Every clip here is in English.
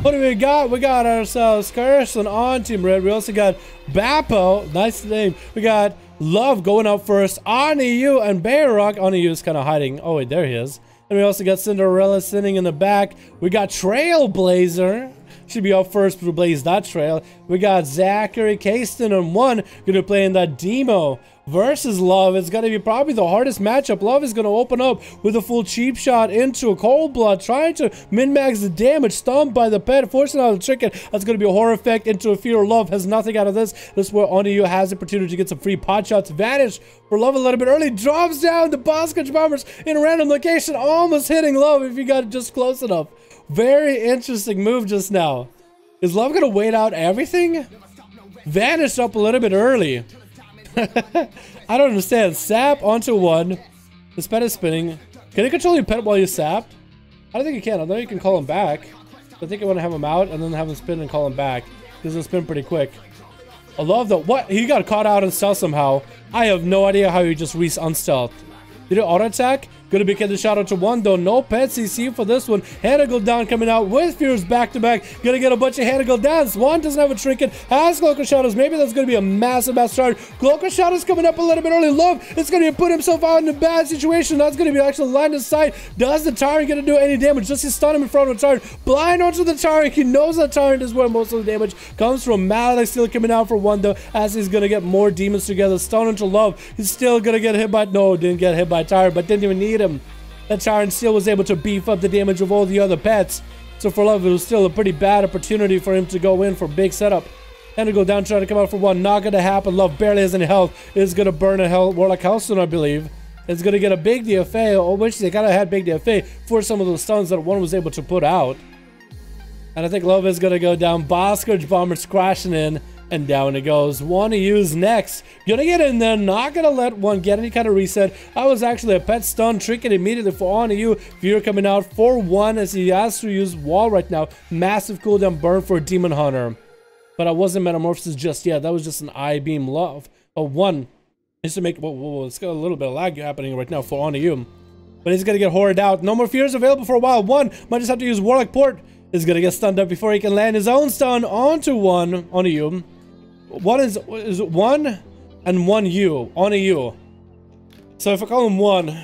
What do we got? We got ourselves Carson on Team Red. We also got Bappo, nice name. We got Love going up first. Oniyu and Bayrock. Oniyu is kind of hiding. Oh, wait, there he is. And we also got Cinderella sitting in the back. We got Trailblazer. Should be up first to blaze that trail. We got Zachary, Kasten, and one gonna play in that demo versus Love. It's gonna be probably the hardest matchup. Love is gonna open up with a full cheap shot into a cold blood, trying to min-max the damage, stumped by the pet, forcing out the chicken. That's gonna be a horror effect into a fear. Love has nothing out of this. This is where Oniyu has the opportunity to get some free pot shots. Vanish for Love a little bit early, drops down the Boskage Bombers in a random location, almost hitting Love if you got it just close enough. Very interesting move just now. Is Love gonna wait out everything? Vanished up a little bit early. I don't understand. Sap onto one. His pet is spinning. Can you control your pet while you sap? I don't think you can. I know you can call him back. I think you want to have him out and then have him spin and call him back. Because he'll spin pretty quick. I love that. What? He got caught out in stealth somehow. I have no idea how he just unstealthed. Did he auto attack? Gonna be getting the shout out to one though. No pet CC for this one. Hanagle down coming out with Fears back to back. Gonna get a bunch of Hanagle downs. One doesn't have a trinket. Has Cloaker Shadows. Maybe that's gonna be a massive charge. Cloaker Shadows coming up a little bit early. Love is gonna put himself out in a bad situation. That's gonna be actually line of sight. Does the Tyrant gonna do any damage? Just to stun him in front of the Tyrant. Blind onto the Tyrant. He knows the Tyrant is where most of the damage comes from. Malak still coming out for one though, as he's gonna get more demons together. Stun onto Love. He's still gonna get hit by didn't get hit by Tyrant, but didn't even need him. That Tyrant still was able to beef up the damage of all the other pets. So for Love, it was still a pretty bad opportunity for him to go in for big setup. And to go down, trying to come out for one. Not going to happen. Love barely has any health. Is going to burn a Warlock Hellstone, I believe. It's going to get a big DFA. Oh, which they kind of had big DFA for some of those stuns that one was able to put out. And I think Love is going to go down. Boskage Bombers crashing in. And down it goes. Want to use next. Gonna get in there. Not gonna let one get any kind of reset. I was actually a pet stun. Trinket immediately for Oniyu. Fear coming out for one as he has to use wall right now. Massive cooldown burn for Demon Hunter. But I wasn't Metamorphosis just yet. That was just an I-beam Love. A one. Just to make. Whoa, it's got a little bit of lag happening right now for Oniyu. But he's gonna get horrid out. No more fears available for a while. One might just have to use Warlock Port. Is gonna get stunned up before he can land his own stun onto one. Oniyu. What is it? One and one U on a U. So if I call him one,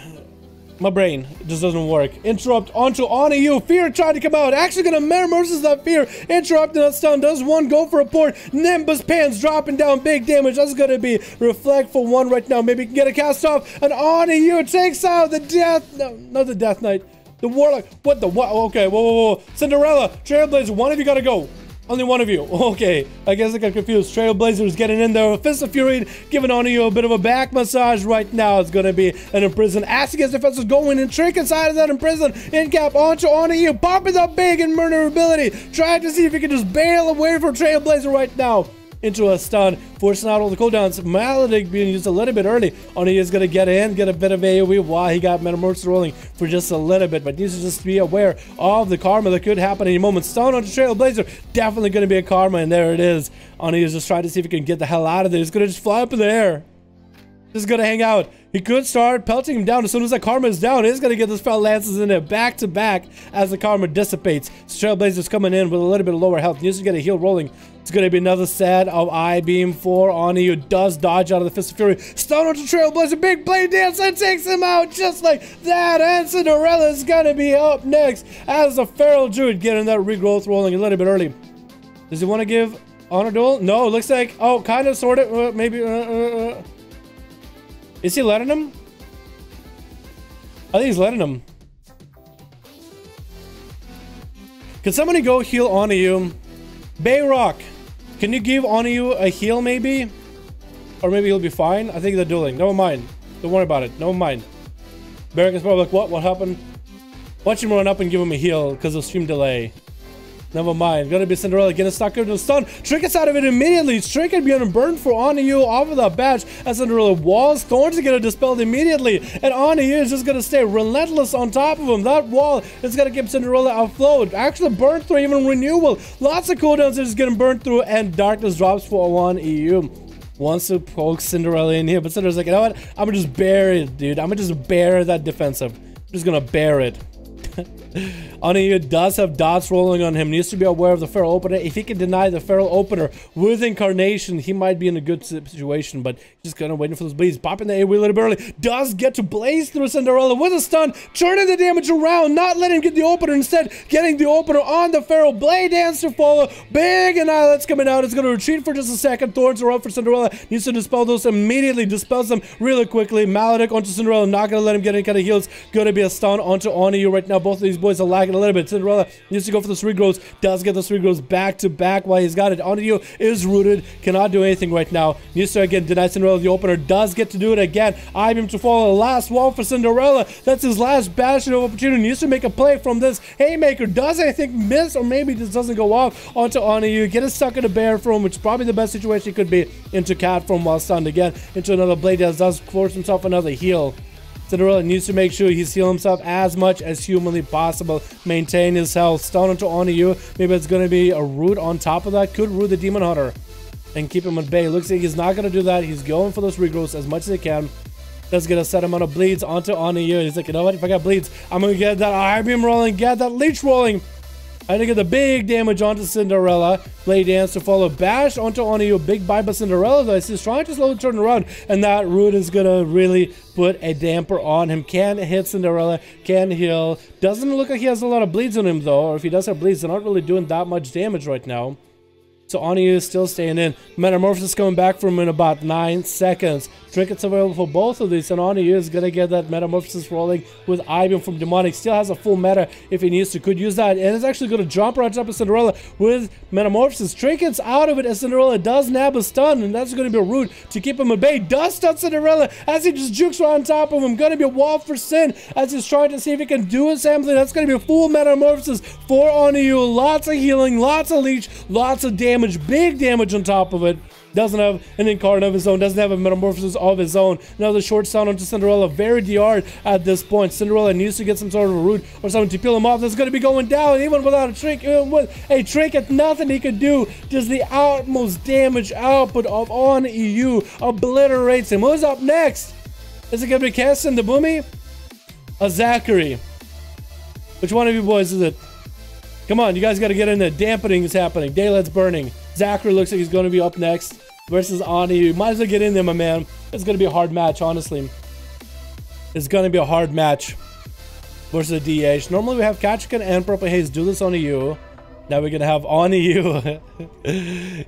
my brain just doesn't work. Interrupt onto on a U. Fear tried to come out. Actually gonna Metamorphosis that Fear. Interrupting that stun. Does one go for a port? Nimbus Pants dropping down big damage. That's gonna be reflect for one right now. Maybe he can get a cast off. And on a U takes out the death. No, not the Death Knight. The Warlock. What the what? Okay, whoa. Cinderella, Trailblazer, one of you gotta go. Only one of you. Okay, I guess I got confused. Trailblazer is getting in there. Fist of Fury giving Oniyu a bit of a back massage right now. It's going to be an imprison. Asking defense is going in. Trick inside of that imprison. In cap onto Oniyu. Popping up big in murder ability. Trying to see if he can just bail away from Trailblazer right now. Into a stun, forcing out all the cooldowns. Maledict being used a little bit early. Oniyu is going to get in, get a bit of AoE while he got Metamorphosis rolling for just a little bit, but needs to just be aware of the karma that could happen any moment. Stun onto Trailblazer, definitely going to be a karma, and there it is. Oniyu is just trying to see if he can get the hell out of there. He's going to just fly up in the air. Just going to hang out. He could start pelting him down. As soon as that karma is down, he's going to get those fell lances in there back to back as the karma dissipates. Trailblazer's coming in with a little bit of lower health. He needs to get a heal rolling. It's going to be another set of I-beam for Oniyu. Does dodge out of the Fist of Fury. Stun onto Trailblazer. Big blade dance and takes him out just like that. And Cinderella is going to be up next as the Feral Druid getting that regrowth rolling a little bit early. Does he want to give Honor Duel? No, it looks like, oh, kind of, sort of, maybe, Is he letting him? I think he's letting him. Can somebody go heal Oniyu? Bayrock, can you give Oniyu a heal maybe? Or maybe he'll be fine? I think they're dueling. Never mind. Don't worry about it. Never mind. Bayrock is probably like, what? What happened? Watch him run up and give him a heal because of stream delay. Never mind. Gonna be Cinderella getting stuck into the stun. Trinket's out of it immediately. Trinket being burned for Oniyu off of that badge as Cinderella walls. Thorns are gonna dispelled immediately. And Oniyu is just gonna stay relentless on top of him. That wall is gonna keep Cinderella afloat. Actually burned through even renewal. Lots of cooldowns are just getting burned through, and darkness drops for Oniyu. Wants to poke Cinderella in here, but Cinderella's like, you know what? I'm gonna just bury it, dude. I'm gonna just bury that defensive. I'm just gonna bury it. Oniyu does have dots rolling on him. Needs to be aware of the feral opener. If he can deny the feral opener with incarnation, he might be in a good situation, but he's just kind of waiting for those bleeds. Popping the AoE a little bit early. Does get to blaze through Cinderella with a stun, turning the damage around, not letting him get the opener, instead getting the opener on the feral. Blade dance to follow. Big annihilate's coming out. It's going to retreat for just a second. Thorns are up for Cinderella. Needs to dispel those immediately. Dispels them really quickly. Maledict onto Cinderella. Not going to let him get any kind of heals. Going to be a stun onto Oniyu right now. Both of these boys are lagging a little bit. Cinderella needs to go for the regrowths. Does get those regrowths back to back while he's got it. Oniyu is rooted. Cannot do anything right now. Needs to again deny Cinderella the opener. Does get to do it again. Beam to follow. Last wall for Cinderella. That's his last bastion of opportunity. Needs to make a play from this haymaker. Does, I think, miss, or maybe just doesn't go off onto Oniyu. Get a stuck in a bear from, which is probably the best situation he could be, into cat from while stunned again. Into another blade dance. Does force himself another heal. Cinderella needs to make sure he's healing himself as much as humanly possible. Maintain his health. Stun onto Oniyu. Maybe it's going to be a root on top of that. Could root the Demon Hunter and keep him at bay. Looks like he's not going to do that. He's going for those regrowths as much as he can. Does get a set amount of bleeds onto Oniyu. He's like, you know what? If I got bleeds, I'm going to get that I-beam rolling. Get that leech rolling. I had to get the big damage onto Cinderella. Blade dance to follow. Bash onto Oniyu. Big bye by Cinderella, though. He's trying to slowly turn around, and that root is gonna really put a damper on him. Can hit Cinderella. Can heal. Doesn't look like he has a lot of bleeds on him, though. Or if he does have bleeds, they're not really doing that much damage right now. So Oniyu is still staying in. Metamorphosis coming back from in about 9 seconds. Trinkets available for both of these, and Oniyu is gonna get that Metamorphosis rolling with I-beam from Demonic. Still has a full meta if he needs to. Could use that, and it's actually gonna jump right up to Cinderella with Metamorphosis. Trinkets out of it as Cinderella does nab a stun, and that's gonna be a root to keep him at bay. Does stun Cinderella as he just jukes right on top of him. Gonna be a wall for Sin as he's trying to see if he can do something. That's gonna be a full Metamorphosis for Oniyu. Lots of healing, lots of leech, lots of damage. Big damage on top of it. Doesn't have an incarnate of his own. Doesn't have a metamorphosis of his own. Another short stun onto Cinderella. Very DR at this point. Cinderella needs to get some sort of a root or something to peel him off. That's going to be going down even without a trick. Even with a trinket, nothing he could do. Just the utmost damage output of Oniyu obliterates him. Who's up next? Is it going to be Kessin the Boomy? A Zachary? Which one of you boys is it? Come on, you guys got to get in there. Dampening is happening. Daylight's burning. Zachary looks like he's going to be up next versus Oniyu. Might as well get in there, my man. It's going to be a hard match, honestly. It's going to be a hard match versus a DH. Normally we have Kachkan and Purple Haze do this on Oniyu. Now we're going to have Oniyu.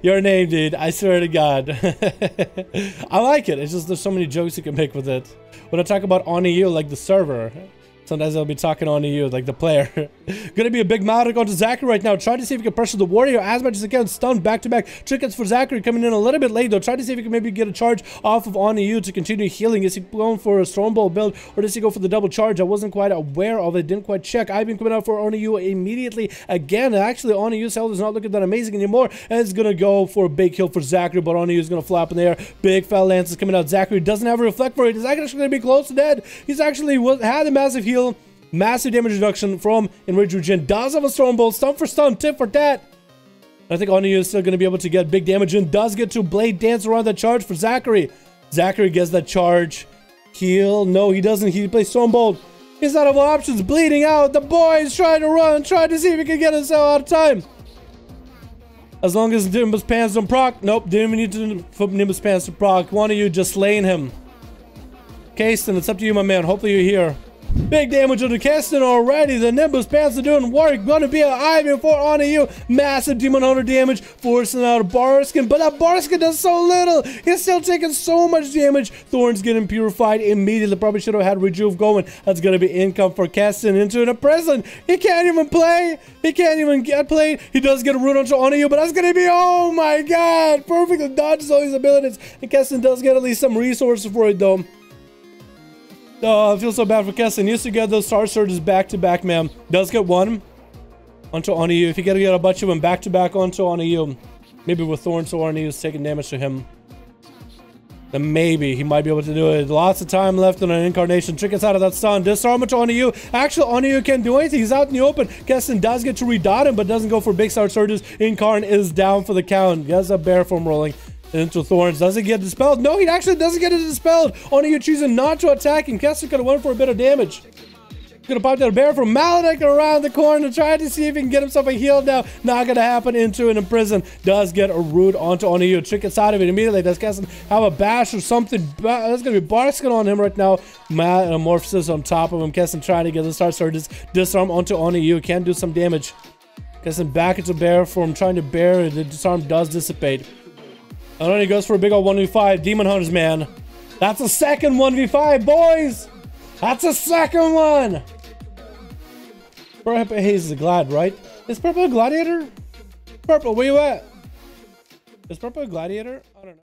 Your name, dude. I swear to God. I like it. It's just there's so many jokes you can make with it. When I talk about Oniyu, like the server, sometimes I'll be talking on you, like the player. Gonna be a big Maledict onto Zachary right now. Try to see if he can pressure the warrior as much as he can. Stun back-to-back. Trinkets for Zachary coming in a little bit late, though. Try to see if he can maybe get a charge off of Oniyu to continue healing. Is he going for a Stormbolt build, or does he go for the double charge? I wasn't quite aware of it. Didn't quite check. I've been coming out for Oniyu immediately again. Actually, Oniyu's health is not looking that amazing anymore, and it's gonna go for a big kill for Zachary, but Oniyu's gonna flap in the air. Big fell lance is coming out. Zachary doesn't have a reflect for it. He's actually gonna be close to dead. He's actually had a massive heal. Massive damage reduction from Enraged Regen. Does have a Stormbolt. Stun for stun. Tit for tat. I think Oniyu is still going to be able to get big damage in. Does get to Blade dance around that charge for Zachary. Zachary gets that charge. Heal. No, he doesn't. He plays Stormbolt. He's out of options. Bleeding out. The boy is trying to run. Trying to see if he can get himself out of time. As long as Nimbus Pants don't proc. Nope. Didn't even need to put Nimbus Pants to proc. Oniyu just slaying him. Kasten, it's up to you, my man. Hopefully you're here. Big damage on the Kestin already. The Nimbus Pants are doing work. Gonna be an I-beam for Oniyu. Massive Demon Hunter damage. Forcing out a Barskin. But that Barskin does so little. He's still taking so much damage. Thorns getting purified immediately. Probably should have had Rejuve going. That's gonna be income for Kestin into the prison. He can't even play. He can't even get played. He does get a root onto Oniyu, but that's gonna be, oh my god. Perfectly dodges all his abilities. And Kestin does get at least some resources for it, though. Oh, I feel so bad for Kessin. He used to get those Star Surges back to back, man. Does get one. onto Oniyu. If you gotta get a bunch of them back to back onto Oniyu, maybe with Thorns or Oniyu is taking damage to him, then maybe he might be able to do it. Lots of time left on an incarnation. Trick us out of that stun. Disarm it to Oniyu. Actually, Oniyu can't do anything. He's out in the open. Keston does get to redot him, but doesn't go for big star surges. Incarn is down for the count. He has a bear form rolling into Thorns. Does it get dispelled? No, he actually doesn't get it dispelled. Oniyu choosing not to attack him. Keston could have went for a bit of damage. Gonna pop that bear from Maledict around the corner, trying to see if he can get himself a heal now. Not gonna happen. Into an imprison. Does get a root onto Oniyu. Trick gets out of it immediately. Does Keston have a bash or something? That's gonna be Barskin on him right now. Metamorphosis on top of him. Keston trying to get the star surges. Disarm onto Oniyu. Can do some damage. Keston back into bear form, trying to bear. The disarm does dissipate. And then he goes for a big old 1v5. Demon Hunters, man. That's a second 1v5, boys! That's a second one! Purple Haze is a Glad, right? Is Purple a Gladiator? Purple, where you at? Is Purple a Gladiator? I don't know.